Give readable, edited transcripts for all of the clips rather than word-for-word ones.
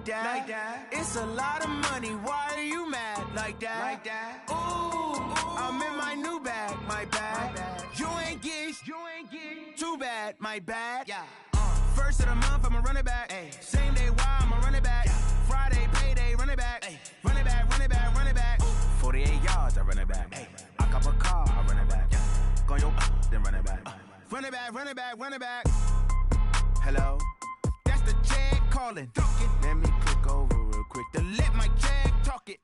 that. It's a lot of money. Why are you mad like that? Ooh, I'm in my new bag, my bad. You ain't get too bad, my bad. Yeah. First of the month, I'ma run it back. Ay. Same day, why I'ma run it back. Yeah. Friday, payday, run it back. Ay. Run it back, run it back, run it back. 48 yards, I run it back. Ay. I cop a car, I run it back. Yeah. Go your then run it back. Run it back, run it back, run it back. Hello, that's the check calling. Let me click over real quick to let my check talk it.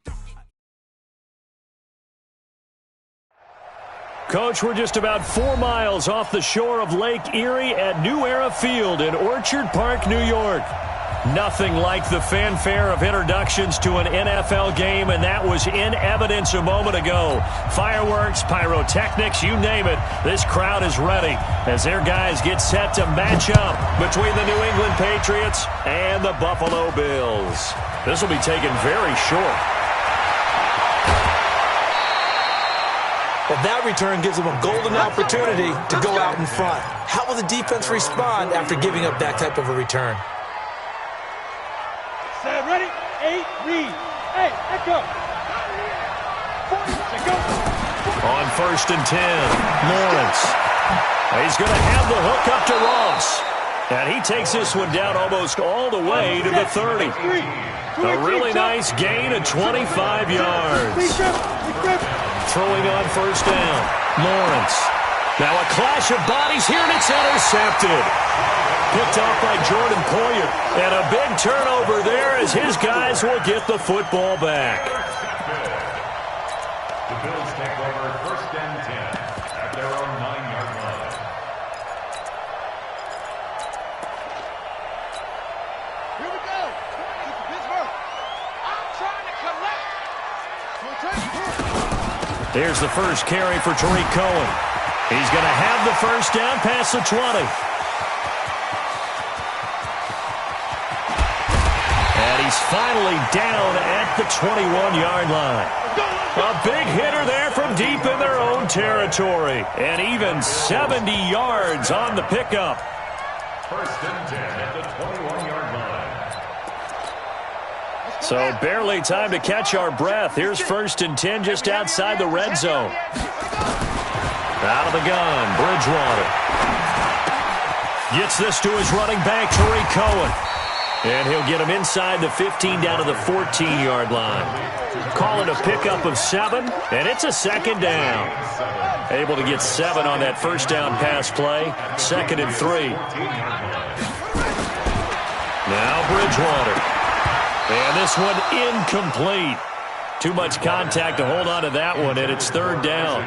Coach, we're just about 4 miles off the shore of Lake Erie at New Era Field in Orchard Park, New York. Nothing like the fanfare of introductions to an NFL game, and that was in evidence a moment ago. Fireworks, pyrotechnics, you name it. This crowd is ready as their guys get set to match up between the New England Patriots and the Buffalo Bills. This will be taken very short. Well, that return gives them a golden opportunity to go out in front. How will the defense respond after giving up that type of a return? Set, ready, 8, read. Hey, let go. On 1st and 10, Lawrence. He's going to have the hook up to Ross. And he takes this one down almost all the way to the 30. A really nice gain of 25 yards. Throwing on 1st down, Lawrence. Now a clash of bodies here, and it's intercepted. Picked off by Jordan Poyer. And a big turnover there as his guys will get the football back. The Bills take over 1st and 10 at their own 9-yard line. Here we go. Pittsburgh. I'm trying to collect. There's the first carry for Tariq Cohen. He's going to have the 1st down past the 20. And he's finally down at the 21-yard line. A big hitter there from deep in their own territory. And even 70 yards on the pickup. 1st and 10 at the 21-yard line. So barely time to catch our breath. Here's 1st and 10 just outside the red zone. Out of the gun, Bridgewater. Gets this to his running back, Tariq Cohen. And he'll get him inside the 15 down to the 14-yard line. Call it a pickup of 7, and it's a 2nd down. Able to get 7 on that 1st down pass play. 2nd and 3. Now Bridgewater. And this one incomplete. Too much contact to hold on to that one, and it's 3rd down.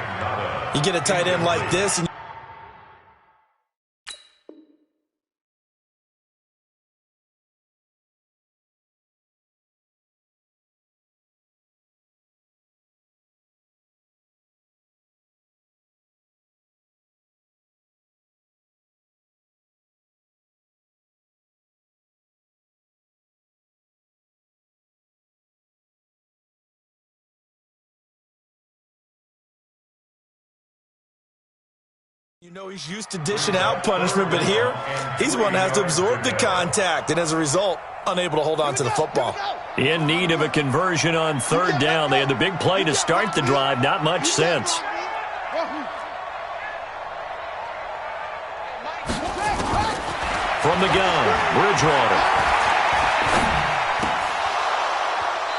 You get a tight end like this, and you know he's used to dishing out punishment, but here, he's the one that has to absorb the contact, and as a result, unable to hold on to the football. In need of a conversion on 3rd down. They had the big play to start the drive. Not much sense. From the gun, Bridgewater.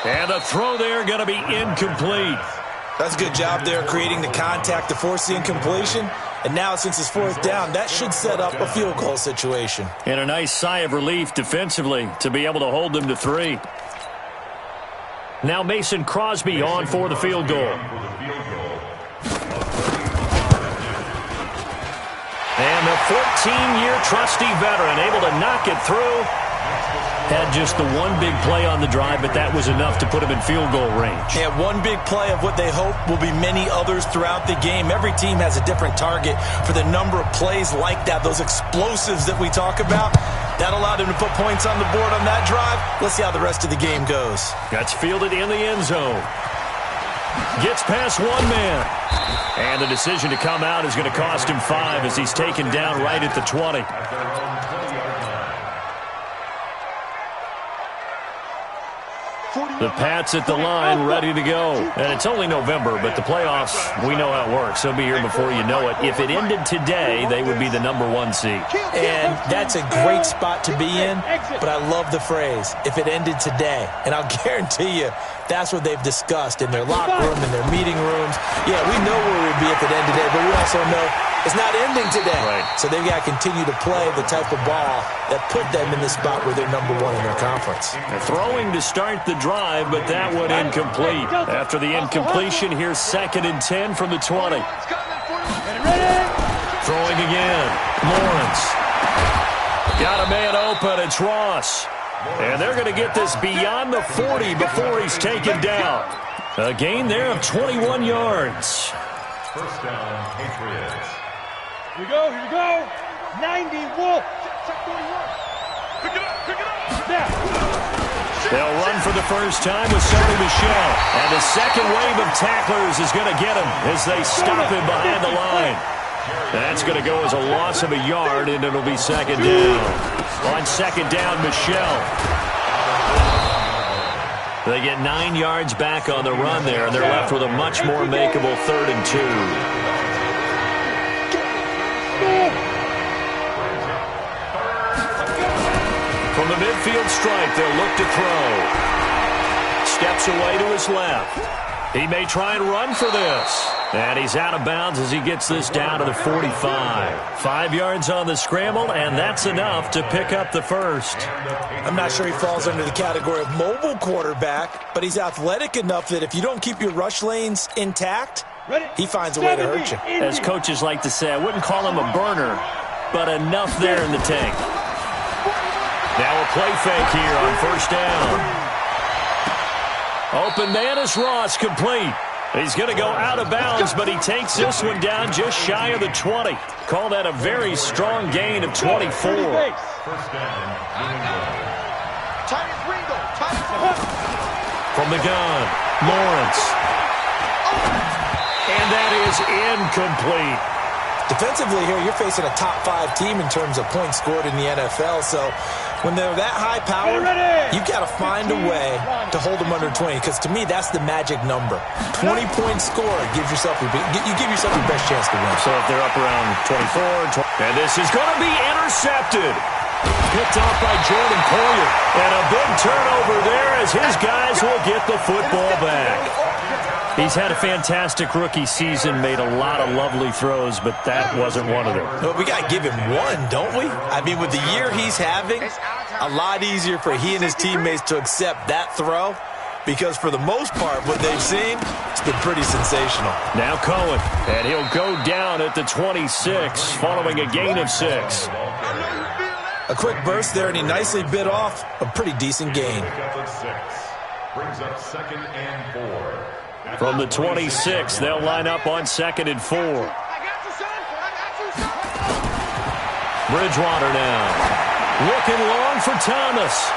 And the throw there going to be incomplete. That's a good job there creating the contact to force the incompletion. And now, since it's 4th down, that should set up a field goal situation. And a nice sigh of relief defensively to be able to hold them to 3. Now Mason Crosby on for the field goal. And the 14-year trusty veteran able to knock it through. Had just the one big play on the drive, but that was enough to put him in field goal range. Yeah, one big play of what they hope will be many others throughout the game. Every team has a different target for the number of plays like that, those explosives that we talk about. That allowed him to put points on the board on that drive. Let's see how the rest of the game goes. That's fielded in the end zone. Gets past one man. And the decision to come out is going to cost him 5 as he's taken down right at the 20. The Pats at the line, ready to go. And it's only November, but the playoffs, we know how it works. They'll be here before you know it. If it ended today, they would be the #1 seed. And that's a great spot to be in, but I love the phrase, if it ended today. And I'll guarantee you, that's what they've discussed in their locker room, in their meeting rooms. Yeah, we know where we'd be if it ended today, but we also know it's not ending today. Right. So they've got to continue to play the type of ball that put them in the spot where they're #1 in their conference. They're throwing to start the drive, but that one incomplete. After the incompletion, here's 2nd and 10 from the 20. Throwing again. Lawrence. Got a man open. It's Ross. And they're going to get this beyond the 40 before he's taken down. A gain there of 21 yards. First down, Patriots. Here we go, here we go. 90 Wolf. Check 41. Pick it up, Snap. They'll run for the first time with Sonny Michel. And the second wave of tacklers is going to get him as they stop him behind the line. That's going to go as a loss of a yard, and it'll be 2nd down. On 2nd down, Michel. They get 9 yards back on the run there, and they're left with a much more makeable 3rd and 2. From the midfield stripe, they'll look to throw. Steps away to his left. He may try and run for this. And he's out of bounds as he gets this down to the 45. 5 yards on the scramble, and that's enough to pick up the first. I'm not sure he falls under the category of mobile quarterback, but he's athletic enough that if you don't keep your rush lanes intact, he finds a way to hurt you. As coaches like to say, I wouldn't call him a burner, but enough there in the tank. Now a play fake here on 1st down. Open man is Ross, complete. He's going to go out of bounds, but he takes this one down just shy of the 20. Call that a very strong gain of 24. First down, From the gun, Lawrence. And that is incomplete. Defensively here, you're facing a top 5 team in terms of points scored in the NFL, so when they're that high powered, you've got to find a way to hold them under 20, because to me, that's the magic number. 20 points scored gives yourself your best chance to win. So if they're up around 24, and this is going to be intercepted. Picked off by Jordan Poyer. And a big turnover there as his guys will get the football back. He's had a fantastic rookie season, made a lot of lovely throws, but that wasn't one of them. But we got to give him one, don't we? I mean, with the year he's having, a lot easier for he and his teammates to accept that throw, because for the most part, what they've seen, it's been pretty sensational. Now Cohen, and he'll go down at the 26, following a gain of 6. A quick burst there, and he nicely bit off a pretty decent gain. brings up 2nd and 4. From the 26, they'll line up on 2nd and 4. Bridgewater now. Looking long for Thomas.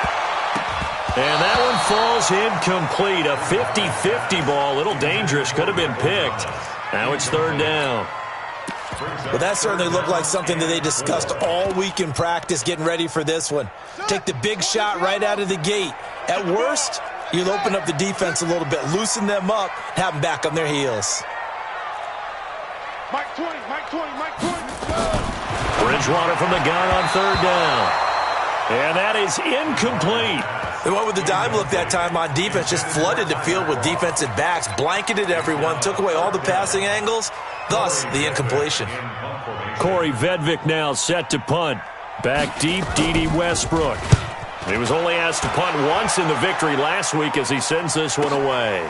And that one falls incomplete. A 50-50 ball. A little dangerous. Could have been picked. Now it's 3rd down. Well, that certainly looked like something that they discussed all week in practice getting ready for this one. Take the big shot right out of the gate. At worst, you'll open up the defense a little bit, loosen them up, have them back on their heels. Mike 20, Mike 20, Mike 20. Bridgewater from the gun on 3rd down. And that is incomplete. They went with the dime look that time on defense, just flooded the field with defensive backs, blanketed everyone, took away all the passing angles, thus the incompletion. Corey Vedvik now set to punt. Back deep, D.D. Westbrook. He was only asked to punt once in the victory last week as he sends this one away.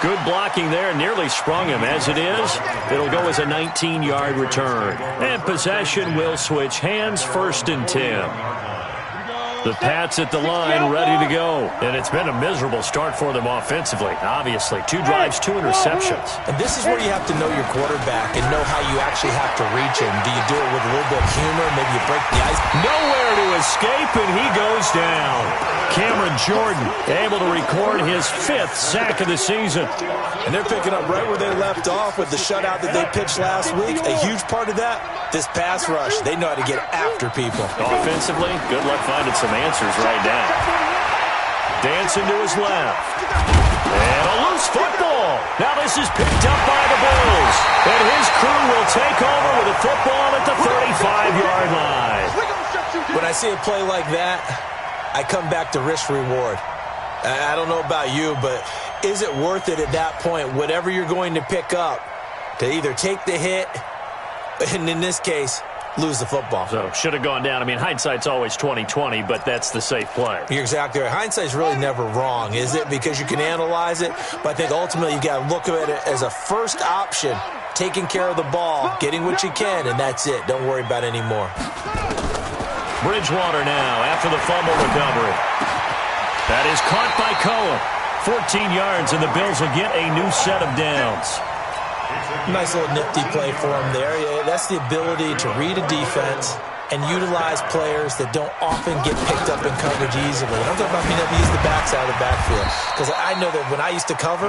Good blocking there, nearly sprung him. As it is, it'll go as a 19-yard return. And possession will switch hands, 1st and 10. The Pats at the line, ready to go. And it's been a miserable start for them offensively, obviously. 2 drives, 2 interceptions. And this is where you have to know your quarterback and know how you actually have to reach him. Do you do it with a little bit of humor? Maybe you break the ice. Nowhere to escape, and he goes down. Cameron Jordan able to record his 5th sack of the season. And they're picking up right where they left off with the shutout that they pitched last week. A huge part of that, this pass rush. They know how to get after people. Offensively, good luck finding some answers right now. Dancing to his left. And a loose football. Now this is picked up by the Bills. And his crew will take over with a football at the 35-yard line. When I see a play like that, I come back to risk-reward. I don't know about you, but is it worth it at that point, whatever you're going to pick up, to either take the hit, and in this case, lose the football? So, should have gone down. I mean, hindsight's always 20/20, but that's the safe play. You're exactly right. Hindsight's really never wrong, is it? Because you can analyze it, but I think ultimately you got to look at it as a first option, taking care of the ball, getting what you can, and that's it. Don't worry about any more. Bridgewater now after the fumble recovery. That is caught by Cohen. 14 yards, and the Bills will get a new set of downs. Nice little nifty play for him there. Yeah, that's the ability to read a defense and utilize players that don't often get picked up in coverage easily. I'm talking about being able to use the backside of the backfield. Because I know that when I used to cover,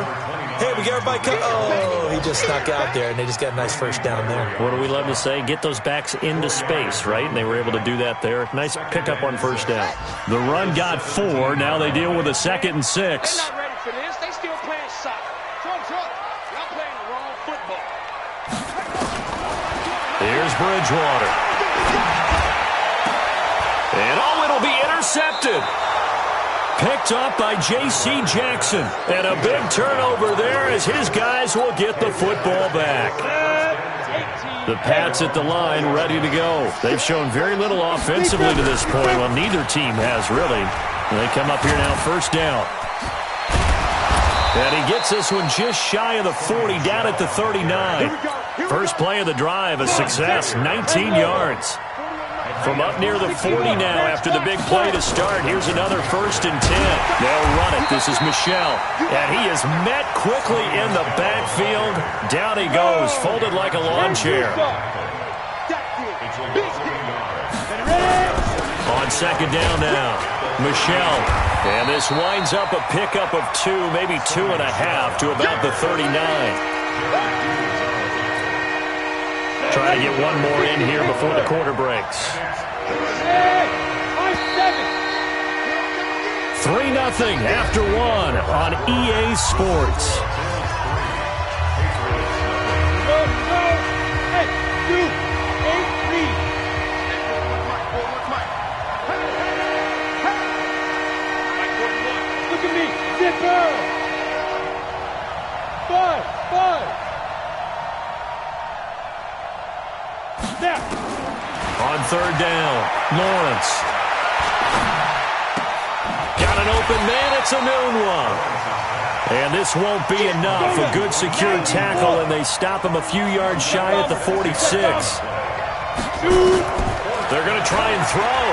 hey, we got everybody covered. Oh, he just snuck out there, and they just got a nice first down there. What do we love to say? Get those backs into space, right? And they were able to do that there. Nice pickup on first down. The run got 4. Now they deal with a 2nd and 6. They're not ready for this. They still playing soccer. Y'all playing the wrong football. Here's Bridgewater. And it'll be intercepted. Picked up by J.C. Jackson. And a big turnover there as his guys will get the football back. The Pats at the line, ready to go. They've shown very little offensively to this point. Well, neither team has, really. And they come up here now, first down. And he gets this one just shy of the 40, down at the 39. First play of the drive, a success, 19 yards. From up near the 40 now after the big play to start. Here's another 1st and 10. They'll run it. This is Michel. And he is met quickly in the backfield. Down he goes, folded like a lawn chair. On 2nd down now, Michel. And this winds up a pickup of 2, maybe 2.5 to about the 39. Try to get one more in here before the quarter breaks. 3-0 after 1 on EA Sports. Look at me. Zipper. 5. Now. On 3rd down, Lawrence. Got an open man, it's a noon one. And this won't be enough. A good secure tackle, and they stop him a few yards shy at the 46. They're going to try and throw.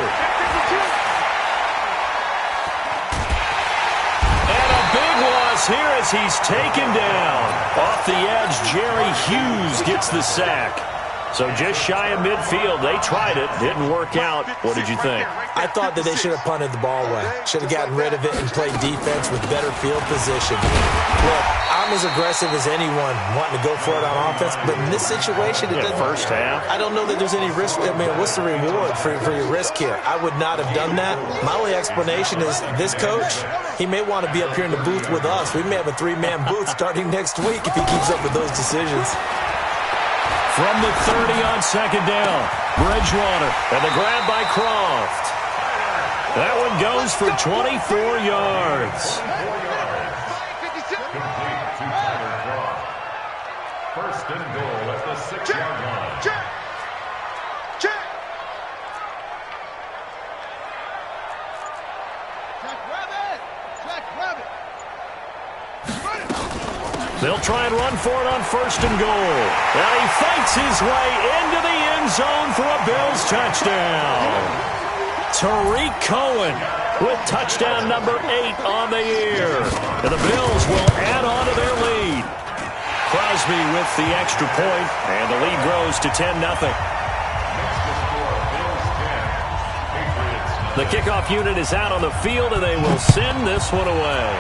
And a big loss here as he's taken down. Off the edge, Jerry Hughes gets the sack. So just shy of midfield. They tried it. Didn't work out. What did you think? I thought that they should have punted the ball away. Should have gotten rid of it and played defense with better field position. Look, I'm as aggressive as anyone wanting to go for it on offense, but in this situation, it doesn't. First half. I don't know that there's any risk. I mean, what's the reward for your risk here? I would not have done that. My only explanation is this coach, he may want to be up here in the booth with us. We may have a 3-man booth starting next week if he keeps up with those decisions. From the 30 on 2nd down, Bridgewater, and the grab by Croft. That one goes for 24 yards. First and goal at the 6-yard line. Check. They'll try and run for it on 1st and goal. And he fights his way into the end zone for a Bills touchdown. Tariq Cohen with touchdown number 8 on the year. And the Bills will add on to their lead. Crosby with the extra point, and the lead grows to 10-0. The kickoff unit is out on the field, and they will send this one away.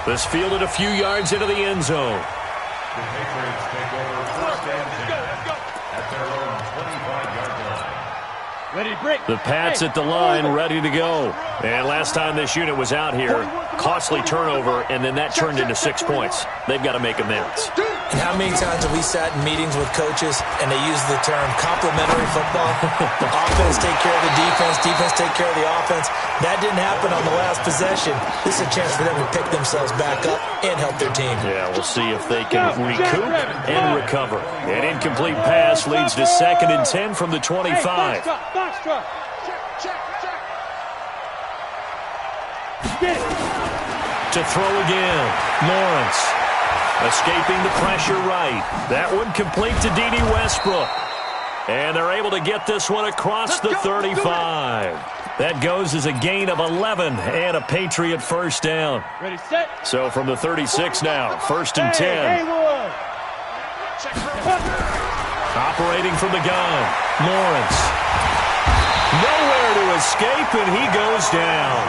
This fielded a few yards into the end zone. The Patriots take over first and 10 at their own 25-yard line. Ready, break. The Pats at the line, ready to go. And last time this unit was out here, costly turnover, and then that turned into 6 points. They've got to make amends. And how many times have we sat in meetings with coaches and they use the term complementary football? Offense take care of the defense, defense take care of the offense. That didn't happen on the last possession. This is a chance for them to pick themselves back up and help their team. Yeah, we'll see if they can recoup and recover. An incomplete pass leads to 2nd and 10 from the 25. Hey, box truck. Get it. To throw again, Lawrence. Escaping the pressure right. That one complete to D.D. Westbrook. And they're able to get this one across the 35. That goes as a gain of 11 and a Patriot first down. Ready, set. So from the 36 now, 1st and 10. Operating from the gun, Lawrence. Nowhere to escape, and he goes down.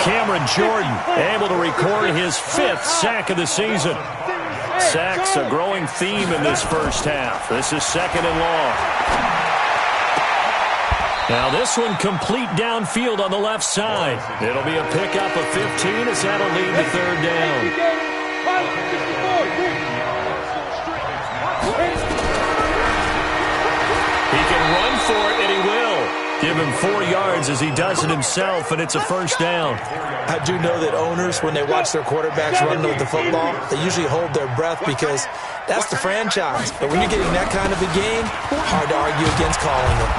Cameron Jordan able to record his 5th sack of the season. Sacks a growing theme in this first half. This is 2nd and long. Now this one complete downfield on the left side. It'll be a pickup of 15 as that'll lead to 3rd down. He can run for it, and he will. Give him 4 yards as he does it himself, and it's a first down. I do know that owners, when they watch their quarterbacks run with the football, they usually hold their breath because that's the franchise. But when you're getting that kind of a game, hard to argue against calling it.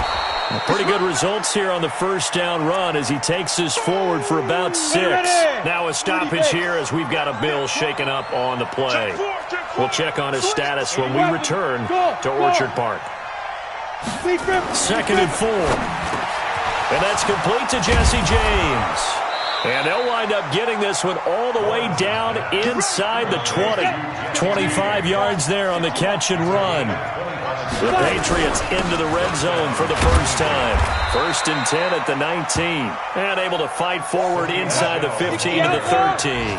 Pretty good results here on the first down run as he takes this forward for about 6. Now a stoppage here as we've got a Bill shaken up on the play. We'll check on his status when we return to Orchard Park. 2nd and 4. And that's complete to Jesse James. And they'll wind up getting this one all the way down inside the 20. 25 yards there on the catch and run. The Patriots into the red zone for the first time. 1st and 10 at the 19. And able to fight forward inside the 15 to the 13.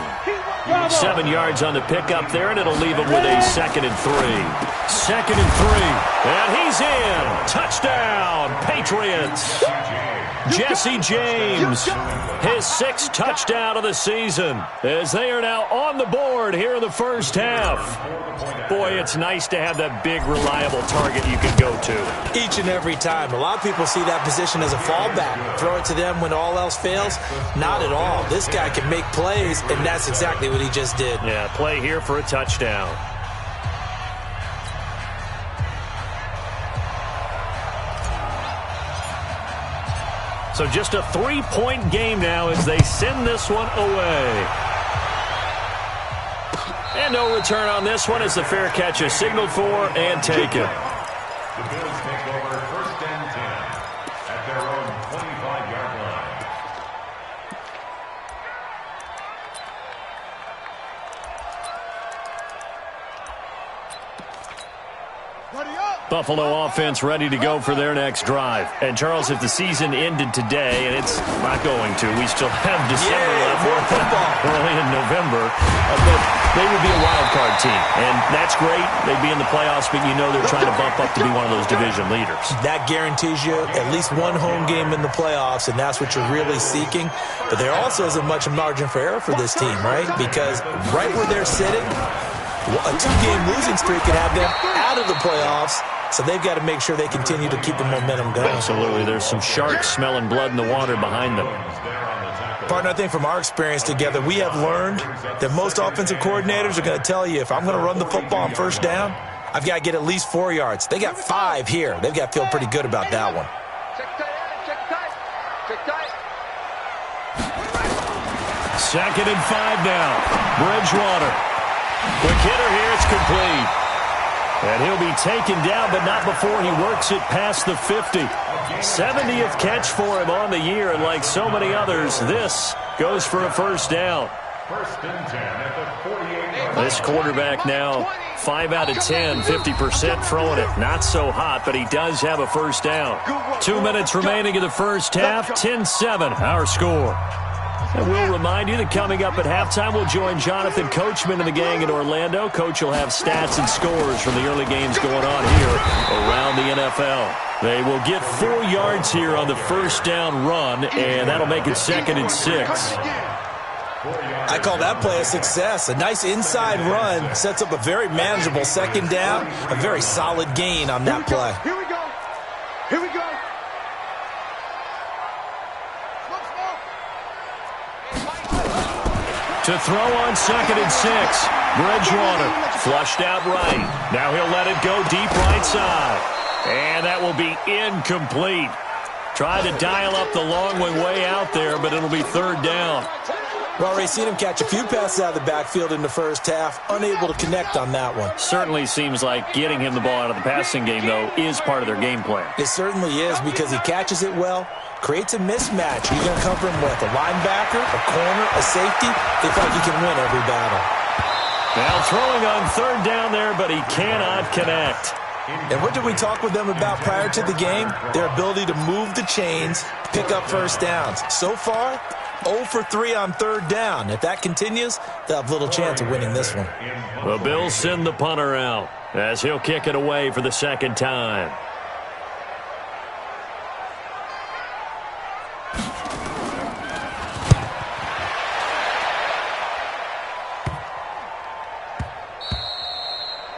7 yards on the pickup there, and it'll leave him with a 2nd and 3. 2nd and 3. And he's in. Touchdown, Patriots. Jesse James, his 6th touchdown of the season, as they are now on the board here in the first half. Boy, it's nice to have that big, reliable target you can go to. Each and every time. A lot of people see that position as a fallback. Throw it to them when all else fails. Not at all. This guy can make plays, and that's exactly what he just did. Yeah, play here for a touchdown. So just a 3-point game now as they send this one away. And no return on this one as the fair catch is signaled for and taken. The Bills take over 1st and 10 at their own 25-yard line. Buffalo offense ready to go for their next drive. And, Charles, if the season ended today, and it's not going to, we still have December left, more football. Early in November, but they would be a wild card team. And that's great. They'd be in the playoffs, but you know they're trying to bump up to be one of those division leaders. That guarantees you at least one home game in the playoffs, and that's what you're really seeking. But there also isn't much margin for error for this team, right? Because right where they're sitting, a 2-game losing streak could have them out of the playoffs. So they've got to make sure they continue to keep the momentum going. Absolutely. There's some sharks smelling blood in the water behind them. Partner, I think from our experience together, we have learned that most offensive coordinators are going to tell you, if I'm going to run the football on first down, I've got to get at least 4 yards. They got 5 here. They've got to feel pretty good about that one. Second and 5 now. Bridgewater. Quick hitter here. It's complete. And he'll be taken down, but not before he works it past the 50. 70th catch for him on the year, and like so many others, this goes for a first down. First and 10 at the 48. This quarterback now 5 out of 10, 50% throwing it. Not so hot, but he does have a first down. 2 minutes remaining in the first half, 10-7, our score. And we'll remind you that coming up at halftime, we'll join Jonathan Coachman and the gang in Orlando. Coach will have stats and scores from the early games going on here around the NFL. They will get 4 yards here on the first down run, and that'll make it 2nd and 6. I call that play a success. A nice inside run sets up a very manageable second down, a very solid gain on that play. Here we go. Here we go. To throw on 2nd and 6. Bridgewater flushed out right. Now he'll let it go deep right side. And that will be incomplete. Tried to dial up the long way out there, but it'll be 3rd down. We've already seen him catch a few passes out of the backfield in the first half. Unable to connect on that one. Certainly seems like getting him the ball out of the passing game, though, is part of their game plan. It certainly is, because he catches it well, creates a mismatch. Who are you going to cover him with? A linebacker, a corner, a safety? They feel like he can win every battle. Now throwing on 3rd down there, but he cannot connect. And what did we talk with them about prior to the game? Their ability to move the chains, pick up first downs. So far, 0 for 3 on 3rd down. If that continues, they'll have little chance of winning this one. The Bills send the punter out as he'll kick it away for the 2nd time.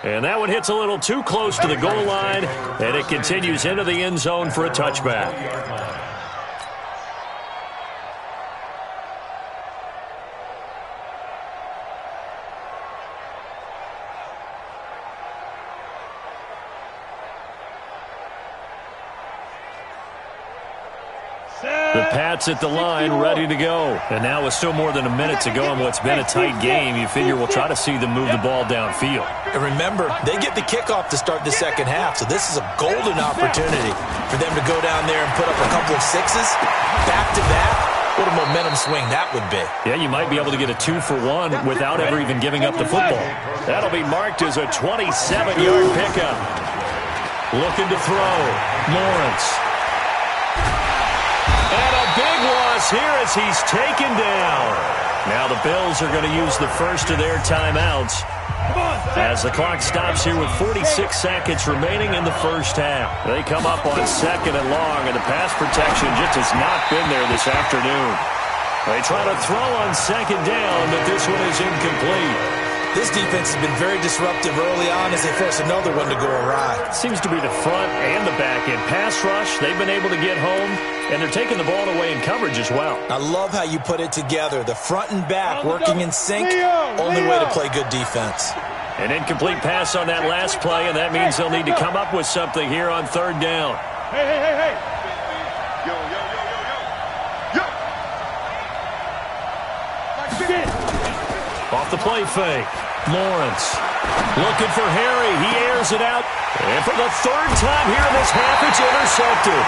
And that one hits a little too close to the goal line, and it continues into the end zone for a touchback. The Pats at the line, ready to go. And now with still more than a minute to go in what's been a tight game, you figure we'll try to see them move the ball downfield. And remember, they get the kickoff to start the second half, so this is a golden opportunity for them to go down there and put up a couple of sixes back-to-back. What a momentum swing that would be. Yeah, you might be able to get a 2-for-1 without ever even giving up the football. That'll be marked as a 27-yard pickup. Looking to throw. Lawrence. And a big loss here as he's taken down. Now the Bills are going to use the first of their timeouts as the clock stops here with 46 seconds remaining in the first half. They come up on 2nd and long, and the pass protection just has not been there this afternoon. They try to throw on 2nd down, but this one is incomplete. This defense has been very disruptive early on as they force another one to go awry. Seems to be the front and the back end. Pass rush, they've been able to get home, and they're taking the ball away in coverage as well. I love how you put it together. The front and back working in sync, only way to play good defense. An incomplete pass on that last play, and that means they'll need to come up with something here on 3rd down. Hey. Yo. Off the play fake. Lawrence looking for Harry. He airs it out. And for the 3rd time here in this half, it's intercepted.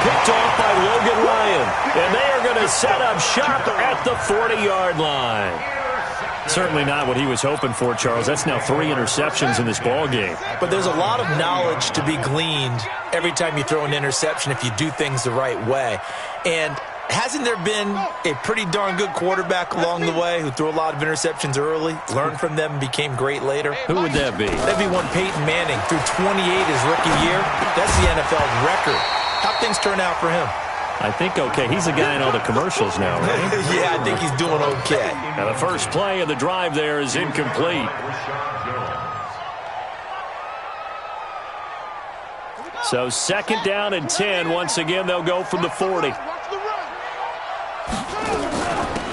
Picked off by Logan Ryan. And they are going to set up shop at the 40-yard line. Certainly not what he was hoping for, Charles. That's now 3 interceptions in this ball game. But there's a lot of knowledge to be gleaned every time you throw an interception if you do things the right way. And hasn't there been a pretty darn good quarterback along the way who threw a lot of interceptions early, learned from them, and became great later? Who would that be? That'd be one Peyton Manning. Threw 28 his rookie year. That's the NFL record. How'd things turn out for him? I think okay. He's a guy in all the commercials now, right? Yeah, I think he's doing okay. Now the first play of the drive there is incomplete. So 2nd down and 10. Once again, they'll go from the 40.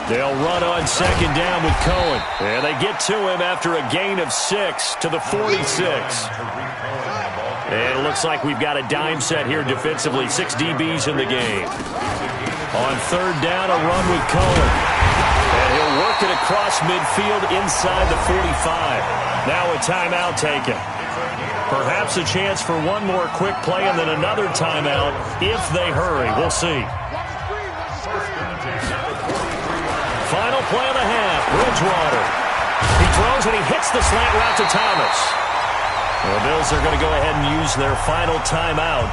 They'll run on 2nd down with Cohen. And they get to him after a gain of 6 to the 46. And it looks like we've got a dime set here defensively. 6 DBs in the game. On 3rd down, a run with Cohen. And he'll work it across midfield inside the 45. Now a timeout taken. Perhaps a chance for one more quick play and then another timeout if they hurry. We'll see. Final play of the half. Bridgewater. He throws and he hits the slant route to Thomas. The Bills are going to go ahead and use their final timeout.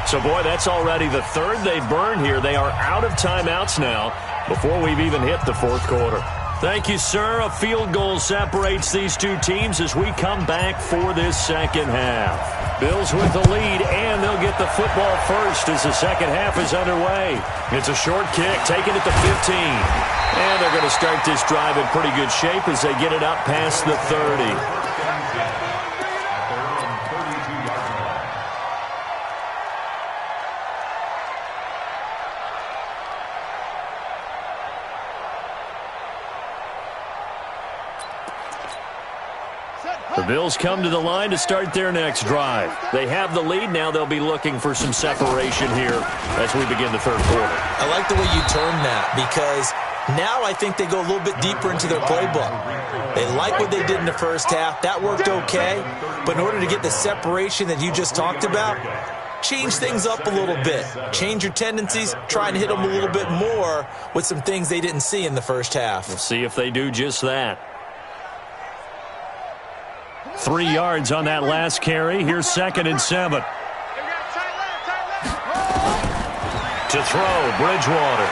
So, boy, that's already the third they've burned here. They are out of timeouts now before we've even hit the fourth quarter. Thank you, sir. A field goal separates these two teams as we come back for this second half. Bills with the lead, and they'll get the football first as the second half is underway. It's a short kick, taken at the 15. And they're going to start this drive in pretty good shape as they get it up past the 30. The Bills come to the line to start their next drive. They have the lead. Now they'll be looking for some separation here as we begin the third quarter. I like the way you term that because now I think they go a little bit deeper into their playbook. They like what they did in the first half. That worked okay. But in order to get the separation that you just talked about, change things up a little bit. Change your tendencies. Try and hit them a little bit more with some things they didn't see in the first half. We'll see if they do just that. 3 yards on that last carry. Here's 2nd and 7. To throw, Bridgewater.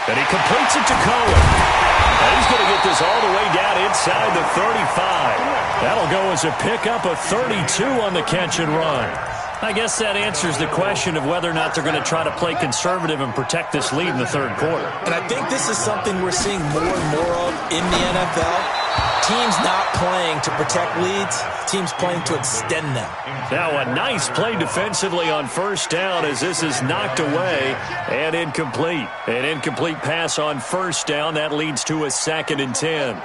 And he completes it to Cohen. And he's going to get this all the way down inside the 35. That'll go as a pickup of 32 on the catch and run. I guess that answers the question of whether or not they're going to try to play conservative and protect this lead in the third quarter. And I think this is something we're seeing more and more of in the NFL. Teams not playing to protect leads, teams playing to extend them. Now a nice play defensively on first down as this is knocked away and incomplete. An incomplete pass on first down. That leads to a 2nd and 10.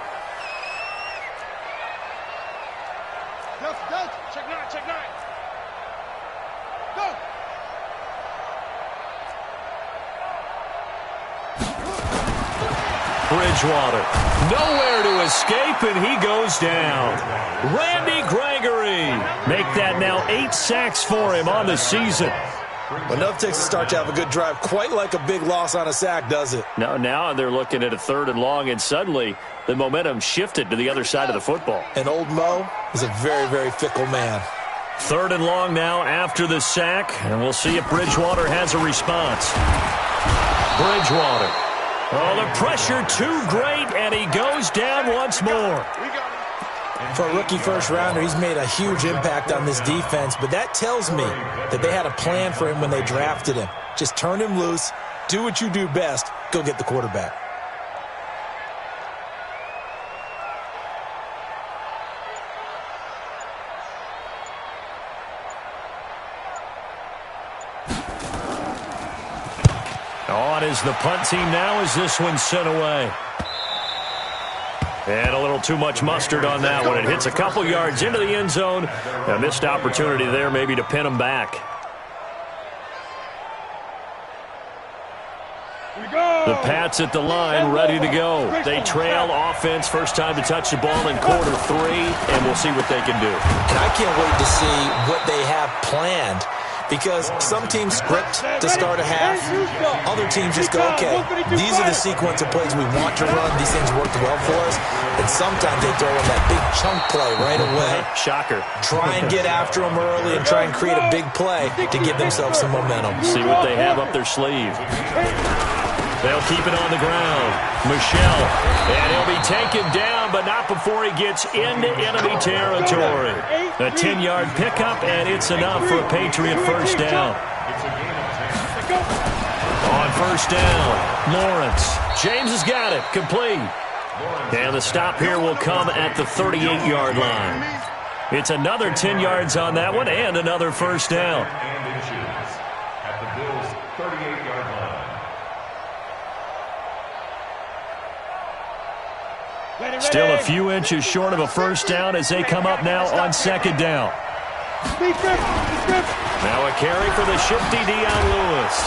Bridgewater, nowhere to escape, and he goes down. Randy Gregory, make that now 8 sacks for him on the season. Enough takes to start to have a good drive, quite like a big loss on a sack, does it? Now they're looking at a 3rd and long, and suddenly the momentum shifted to the other side of the football. And old Mo is a very, very fickle man. 3rd and long now after the sack, and we'll see if Bridgewater has a response. Bridgewater. Oh, the pressure too great, and he goes down once more. For a rookie first-rounder, he's made a huge impact on this defense, but that tells me that they had a plan for him when they drafted him. Just turn him loose, do what you do best, go get the quarterback. On is the punt team now as this one's sent away. And a little too much mustard on that one. It hits a couple yards into the end zone. A missed opportunity there maybe to pin them back. The Pats at the line, ready to go. They trail offense, first time to touch the ball in quarter 3, and we'll see what they can do. And I can't wait to see what they have planned. Because some teams script to start a half. Other teams just go, okay, these are the sequence of plays we want to run. These things worked well for us. And sometimes they throw in that big chunk play right away. Shocker. Try and get after them early and try and create a big play to give themselves some momentum. See what they have up their sleeve. They'll keep it on the ground. Michelle, and he'll be taken down, but not before he gets into enemy territory. A 10-yard pickup, and it's enough for a Patriot first down. On first down, Lawrence. James has got it, complete. And the stop here will come at the 38-yard line. It's another 10 yards on that one, and another first down. At the Bills' 38-yard line. Still a few inches short of a first down as they come up now on second down. Now a carry for the shifty Dion Lewis.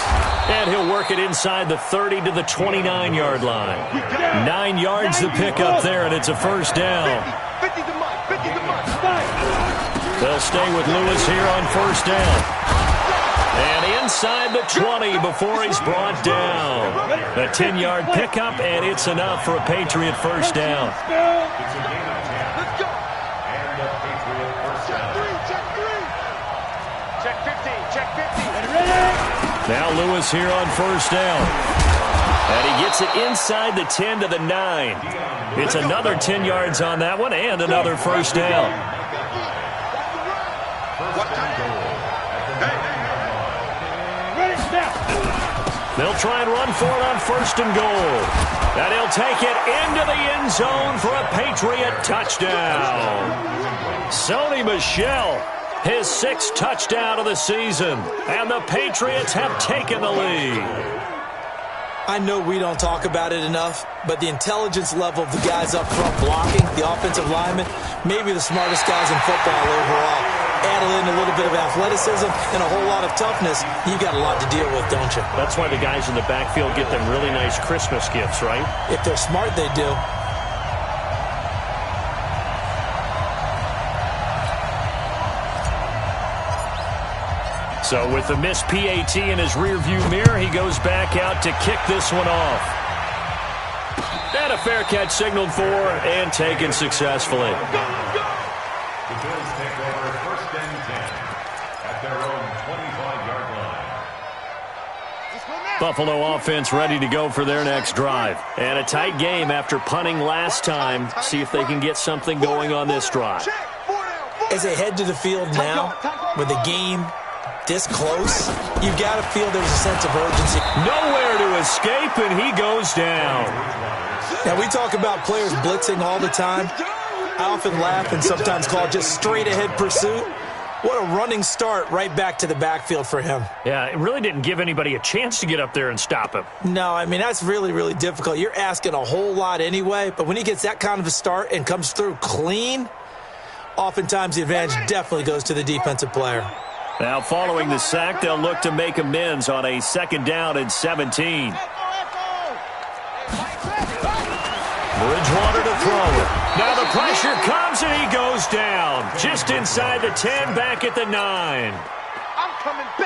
And he'll work it inside the 30 to the 29-yard line. 9 yards to pick up there, and it's a first down. They'll stay with Lewis here on first down. And inside the 20 before he's brought down. A 10-yard pickup, and it's enough for a Patriot first down. It's a gain of 10. Let's go. And a Patriot first down. Check 15. Check 15. Now Lewis here on first down. And he gets it inside the 10 to the 9. It's another 10 yards on that one and another first down. They'll try and run for it on first and goal. And he'll take it into the end zone for a Patriot touchdown. Sony Michel, his 6th touchdown of the season. And the Patriots have taken the lead. I know we don't talk about it enough, but the intelligence level of the guys up front blocking, the offensive linemen, maybe the smartest guys in football overall. Add in a little bit of athleticism and a whole lot of toughness, you've got a lot to deal with, don't you? That's why the guys in the backfield get them really nice Christmas gifts, right? If they're smart, they do. So with the missed PAT in his rearview mirror, he goes back out to kick this one off. And a fair catch signaled for and taken successfully. The Bills take over first and 10 at their own 25-yard line. Buffalo offense ready to go for their next drive. And a tight game after punting last time. See if they can get something going on this drive. As they head to the field now, with the game this close, you've got to feel there's a sense of urgency. Nowhere to escape, and he goes down. Now, we talk about players blitzing all the time. I often laugh and sometimes call it just straight-ahead pursuit. What a running start right back to the backfield for him. Yeah, it really didn't give anybody a chance to get up there and stop him. No, I mean, that's really, really difficult. You're asking a whole lot anyway, but when he gets that kind of a start and comes through clean, oftentimes the advantage definitely goes to the defensive player. Now, following the sack, they'll look to make amends on a 2nd down and 17. Bridgewater to throw it. Now the pressure comes, and he goes down. Just inside the 10, back at the 9.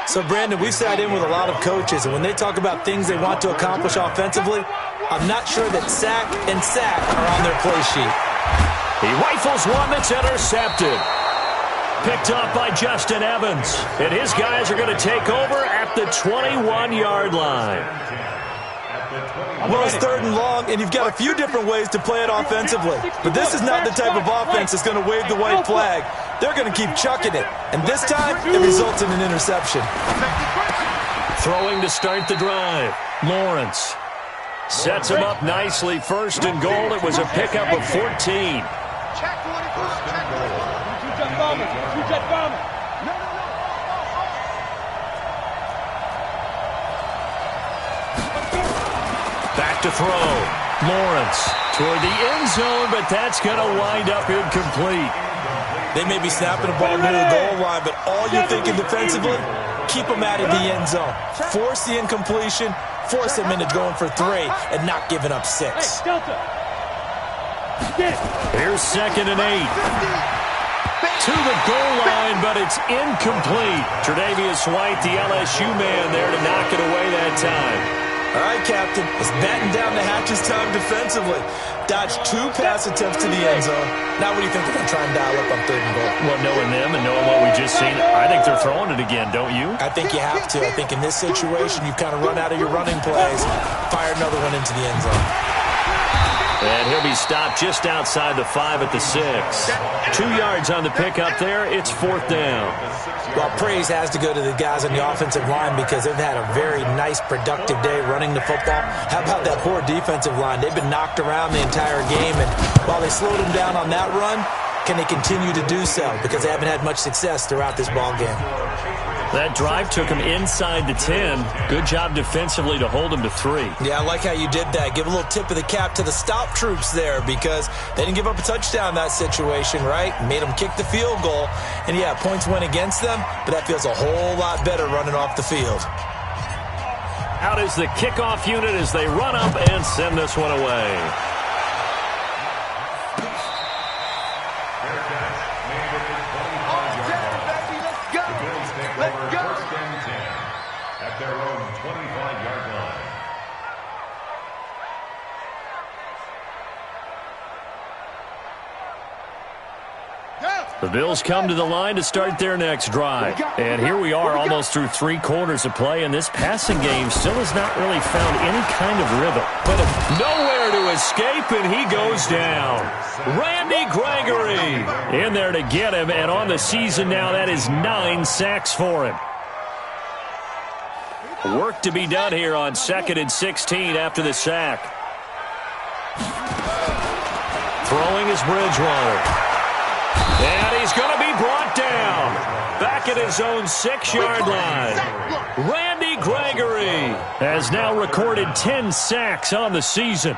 So, Brandon, we've sat in with a lot of coaches, and when they talk about things they want to accomplish offensively, I'm not sure that sack and sack are on their play sheet. He rifles one that's intercepted. Picked up by Justin Evans. And his guys are going to take over at the 21-yard line. Well, it's 3rd and long, and you've got a few different ways to play it offensively. But this is not the type of offense that's going to wave the white flag. They're going to keep chucking it. And this time, it results in an interception. Throwing to start the drive. Lawrence sets him up nicely. 1st and goal. It was a pickup of 14. Back to throw. Lawrence toward the end zone, but that's going to wind up incomplete. They may be snapping the ball near the goal line, but all you're thinking defensively, keep them out of the end zone. Force the incompletion, force them into going for 3, and not giving up 6. Here's 2nd and 8. To the goal line, but it's incomplete. Tre'Davious White, the LSU man, there to knock it away that time. All right, Captain. It's batting down the hatches time defensively. Dodged 2 pass attempts to the end zone. Now what do you think they're going to try and dial up on 3rd and goal? Well, knowing them and knowing what we just seen, I think they're throwing it again, don't you? I think you have to. I think in this situation, you've kind of run out of your running plays. Fire another one into the end zone. And he'll be stopped just outside the 5 at the 6. 2 yards on the pickup there. It's 4th down. Well, praise has to go to the guys on the offensive line because they've had a very nice, productive day running the football. How about that poor defensive line? They've been knocked around the entire game, and while they slowed them down on that run, can they continue to do so? Because they haven't had much success throughout this ball game. That drive took him inside the 10. Good job defensively to hold him to 3. Yeah, I like how you did that. Give a little tip of the cap to the stop troops there because they didn't give up a touchdown in that situation, right? Made them kick the field goal. And, yeah, points went against them, but that feels a whole lot better running off the field. Out is the kickoff unit as they run up and send this one away. The Bills come to the line to start their next drive. And here we are almost through 3 quarters of play, and this passing game still has not really found any kind of rhythm. But nowhere to escape, and he goes down. Randy Gregory in there to get him, and on the season now, that is 9 sacks for him. Work to be done here on 2nd and 16 after the sack. Throwing is Bridgewater. And he's going to be brought down. Back at his own 6-yard line. Randy Gregory has now recorded 10 sacks on the season.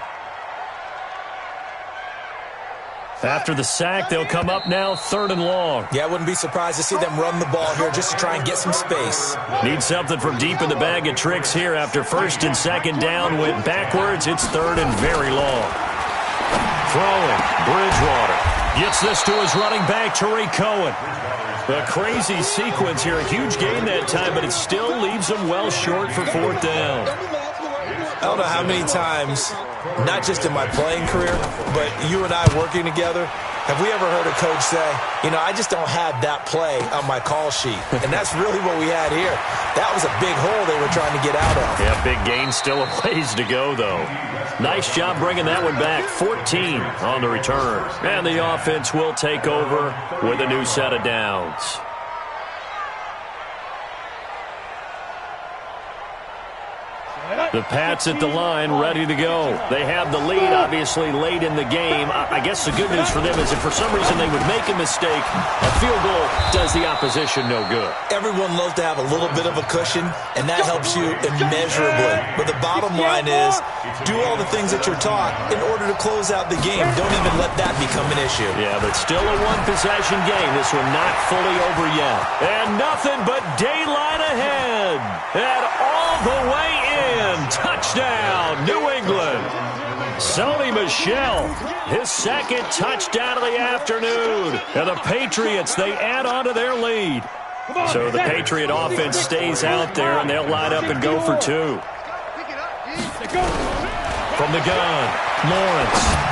After the sack, they'll come up now 3rd and long. Yeah, I wouldn't be surprised to see them run the ball here just to try and get some space. Need something from deep in the bag of tricks here after 1st and 2nd down. Went backwards. It's 3rd and very long. Throwing. Bridgewater. Gets this to his running back, Tariq Cohen. A crazy sequence here. A huge gain that time, but it still leaves him well short for 4th down. I don't know how many times, not just in my playing career, but you and I working together, have we ever heard a coach say, you know, I just don't have that play on my call sheet. And that's really what we had here. That was a big hole they were trying to get out of. Yeah, big gain, still a ways to go, though. Nice job bringing that one back. 14 on the return. And the offense will take over with a new set of downs. The Pats at the line, ready to go. They have the lead, obviously, late in the game. I guess the good news for them is if for some reason they would make a mistake, a field goal does the opposition no good. Everyone loves to have a little bit of a cushion, and that helps you immeasurably. But the bottom line is, do all the things that you're taught in order to close out the game. Don't even let that become an issue. Yeah, but still a one-possession game. This one not fully over yet. And nothing but daylight ahead. And all the way in. Touchdown, New England. Sony Michel, his 2nd touchdown of the afternoon. And the Patriots, they add on to their lead. So the Patriot offense stays out there, and they'll line up and go for 2. From the gun, Lawrence.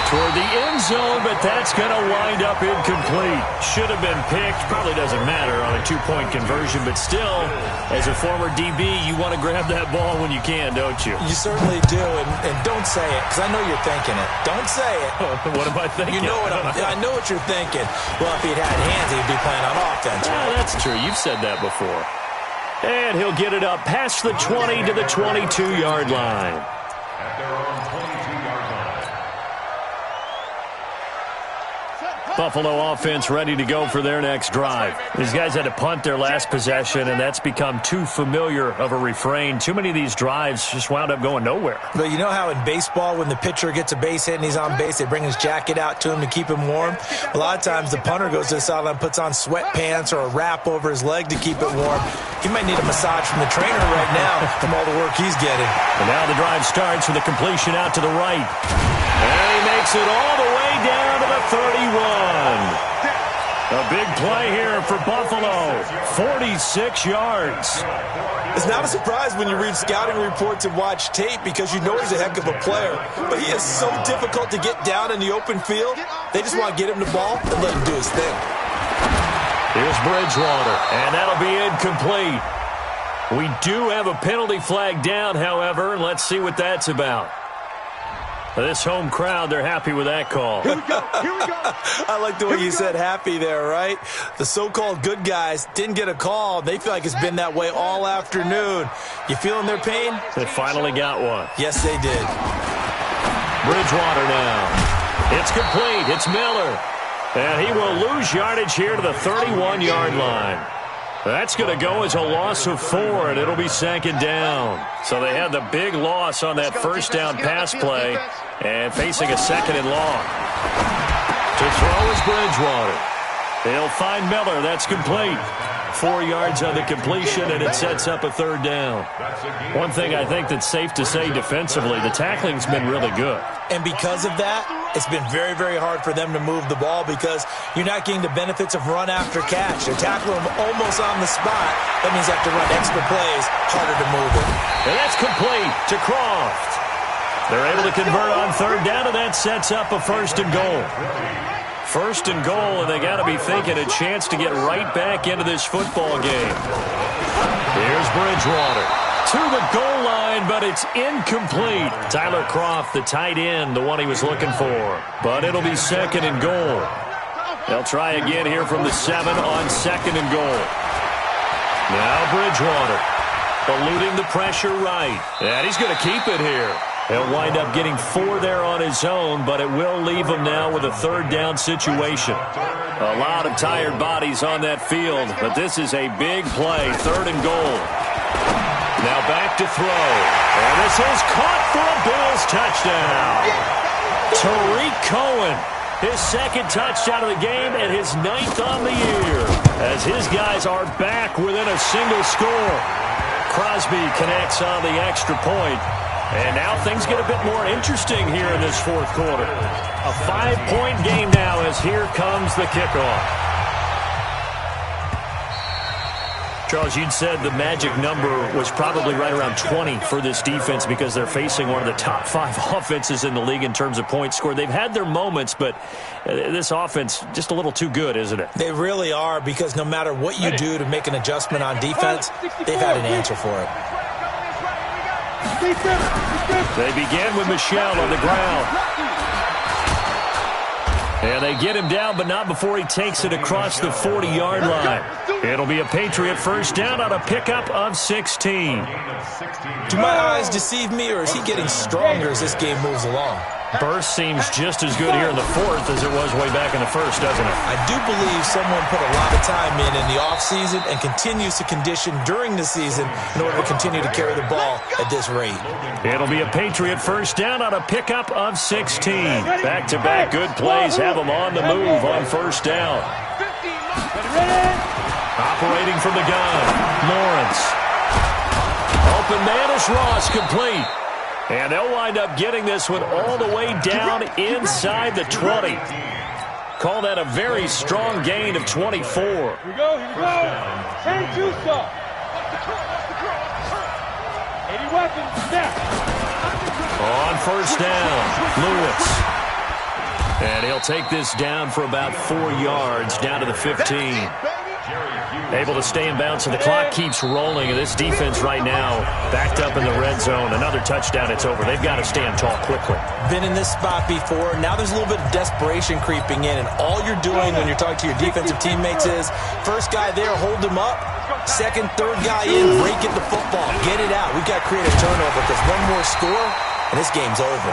Toward the end zone, but that's going to wind up incomplete. Should have been picked. Probably doesn't matter on a 2-point conversion, but still, as a former DB, you want to grab that ball when you can, don't you? You certainly do, and don't say it, because I know you're thinking it. Don't say it. What am I thinking? You know I know what you're thinking. Well, if he'd had hands, he'd be playing on offense. Yeah, that's true. You've said that before. And he'll get it up past the 20 to the 22-yard line. At their own 22-yard line. Buffalo offense ready to go for their next drive. These guys had to punt their last possession, and that's become too familiar of a refrain. Too many of these drives just wound up going nowhere. But you know how in baseball, when the pitcher gets a base hit and he's on base, they bring his jacket out to him to keep him warm? A lot of times the punter goes to the sideline, puts on sweatpants or a wrap over his leg to keep it warm. He might need a massage from the trainer right now from all the work he's getting. And now the drive starts with a completion out to the right. And he makes it all the way down to the 31. A big play here for Buffalo. 46 yards. It's not a surprise when you read scouting reports and watch tape because you know he's a heck of a player. But he is so difficult to get down in the open field. They just want to get him the ball and let him do his thing. Here's Bridgewater, and that'll be incomplete. We do have a penalty flag down, however, and let's see what that's about. This home crowd, they're happy with that call. Here we go. I like the way you said happy there, right? The so-called good guys didn't get a call. They feel like it's been that way all afternoon. You feeling their pain? They finally got one. Yes, they did. Bridgewater now. It's complete. It's Miller. And he will lose yardage here to the 31-yard line. That's going to go as a loss of 4, and it'll be 2nd down. So they had the big loss on that first down pass play, and facing a 2nd and long. To throw is Bridgewater. They'll find Miller. That's complete. 4 yards on the completion, and it sets up a 3rd down. One thing I think that's safe to say defensively, the tackling's been really good. And because of that, it's been very, very hard for them to move the ball because you're not getting the benefits of run after catch. They're tackling them almost on the spot. That means they have to run extra plays, harder to move it. And that's complete to Croft. They're able to convert on 3rd down, and that sets up a 1st and goal. First and goal, and they got to be thinking a chance to get right back into this football game. Here's Bridgewater to the goal line, but it's incomplete. Tyler Kroft, the tight end, the one he was looking for. But it'll be second and goal. They'll try again here from the 7 on second and goal. Now Bridgewater eluding the pressure right. And he's going to keep it here. He'll wind up getting 4 there on his own, but it will leave him now with a third down situation. A lot of tired bodies on that field, but this is a big play, third and goal. Now back to throw. And this is caught for a Bills touchdown. Tariq Cohen, his second touchdown of the game and his 9th on the year, as his guys are back within a single score. Crosby connects on the extra point. And now things get a bit more interesting here in this fourth quarter. A 5-point game now as here comes the kickoff. Charles, you'd said the magic number was probably right around 20 for this defense because they're facing one of the top 5 offenses in the league in terms of points scored. They've had their moments, but this offense just a little too good, isn't it? They really are, because no matter what you do to make an adjustment on defense, they've had an answer for it. They begin with Michel on the ground. And they get him down, but not before he takes it across the 40-yard line. It'll be a Patriot first down on a pickup of 16. Do my eyes deceive me, or is he getting stronger as this game moves along? Burst seems just as good here in the fourth as it was way back in the first, doesn't it? I do believe someone put a lot of time in the offseason and continues to condition during the season in order to continue to carry the ball at this rate. It'll be a Patriot first down on a pickup of 16. Back-to-back good plays have them on the move on first down. Operating from the gun, Lawrence. Open man is Ross, complete. And they'll wind up getting this one all the way down inside the 20. Call that a very strong gain of 24. Here we go. Turn juice up. 80 weapons, snap. On first down, Lewis. And he'll take this down for about 4 yards, down to the 15. Able to stay in bounds, and the clock keeps rolling. And this defense right now backed up in the red zone. Another touchdown, it's over. They've got to stand tall quickly. Been in this spot before. Now there's a little bit of desperation creeping in. And all you're doing when you're talking to your defensive teammates is, first guy there, hold him up. Second, third guy in, break it the football. Get it out. We've got to create a turnover, because one more score, and this game's over.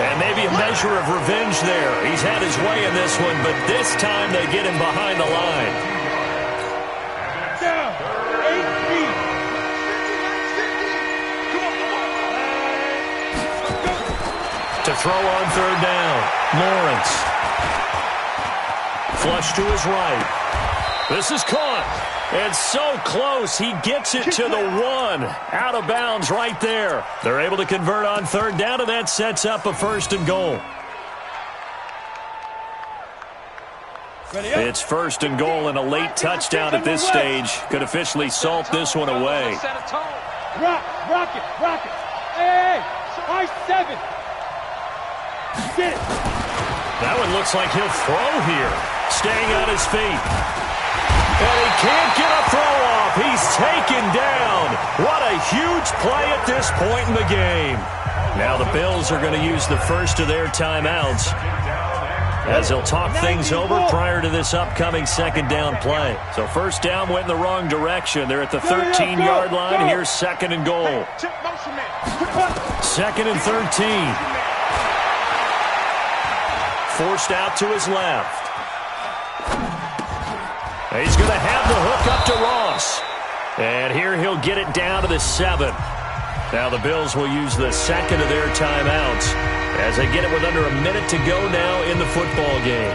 And maybe a measure of revenge there. He's had his way in this one, but this time they get him behind the line. To throw on third down, Lawrence. Flush to his right. This is caught. And so close, he gets it to the 1. Out of bounds right there. They're able to convert on third down, and that sets up a first and goal. It's first and goal, and a late touchdown at this stage could officially salt this one away. Rock it. Hey, I-7. That one looks like he'll throw here. Staying on his feet. And he can't get a throw off. He's taken down. What a huge play at this point in the game. Now the Bills are going to use the first of their timeouts as they'll talk things over prior to this upcoming second down play. So first down went in the wrong direction. They're at the 13-yard line. Here's second and goal. Second and 13. Forced out to his left. He's going to have the hook up to Ross. And here he'll get it down to the 7. Now the Bills will use the second of their timeouts as they get it with under a minute to go now in the football game.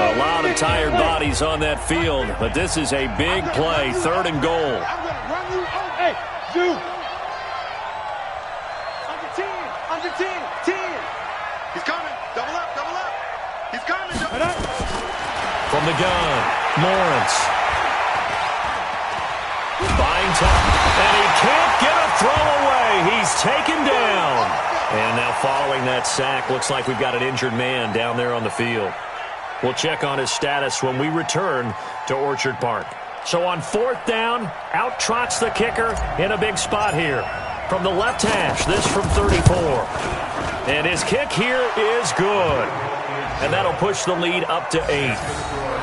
A lot of tired bodies on that field, but this is a big play, third and goal. Hey, Zoo. Under 10. He's coming. Double up. He's coming. From the gun, Lawrence. Buying time. And he can't get a throw away. He's taken down. And now following that sack, looks like we've got an injured man down there on the field. We'll check on his status when we return to Orchard Park. So on 4th down, out trots the kicker in a big spot here. From the left hash, this from 34. And his kick here is good. And that'll push the lead up to 8.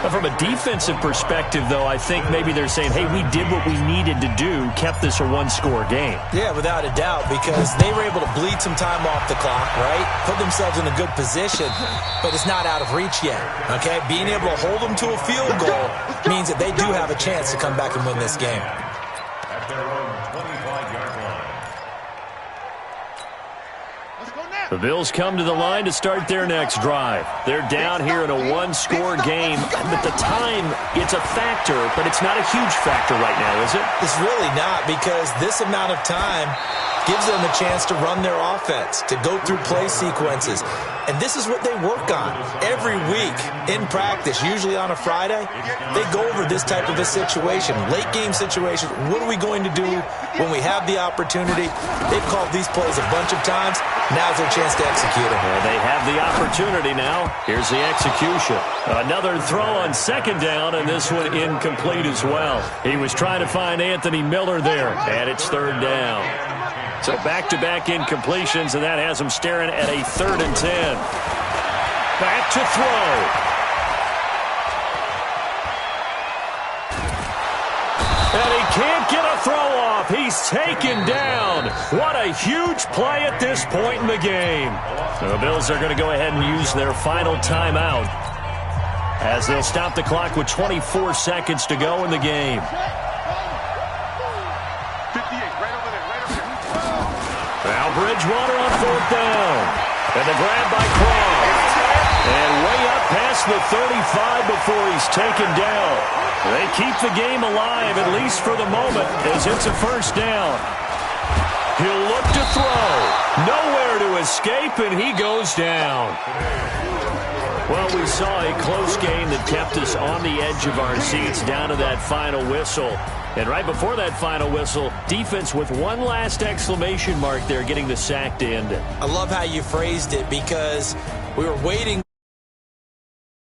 But from a defensive perspective, though, I think maybe they're saying, hey, we did what we needed to do, kept this a one-score game. Yeah, without a doubt, because they were able to bleed some time off the clock, right? Put themselves in a good position, but it's not out of reach yet, okay? Being able to hold them to a field goal means that they do have a chance to come back and win this game. At their own 25-yard line. The Bills come to the line to start their next drive. They're down here in a one-score game. But the time, it's a factor, but it's not a huge factor right now, is it? It's really not, because this amount of time gives them a chance to run their offense, to go through play sequences. And this is what they work on every week in practice, usually on a Friday. They go over this type of a situation, late game situation. What are we going to do when we have the opportunity? They've called these plays a bunch of times. Now's their chance to execute them. Well, they have the opportunity now. Here's the execution. Another throw on 2nd down, and this one incomplete as well. He was trying to find Anthony Miller there, and it's 3rd down. So back-to-back incompletions, and that has him staring at a 3rd and 10. Back to throw. And he can't get a throw off. He's taken down. What a huge play at this point in the game. So the Bills are going to go ahead and use their final timeout as they'll stop the clock with 24 seconds to go in the game. Now Bridgewater on 4th down. And the grab by Cross. And way up past the 35 before he's taken down. They keep the game alive, at least for the moment, as it's a 1st down. He'll look to throw. Nowhere to escape, and he goes down. Well, we saw a close game that kept us on the edge of our seats down to that final whistle. And right before that final whistle, defense with one last exclamation mark there, getting the sack to end it. I love how you phrased it, because we were waiting.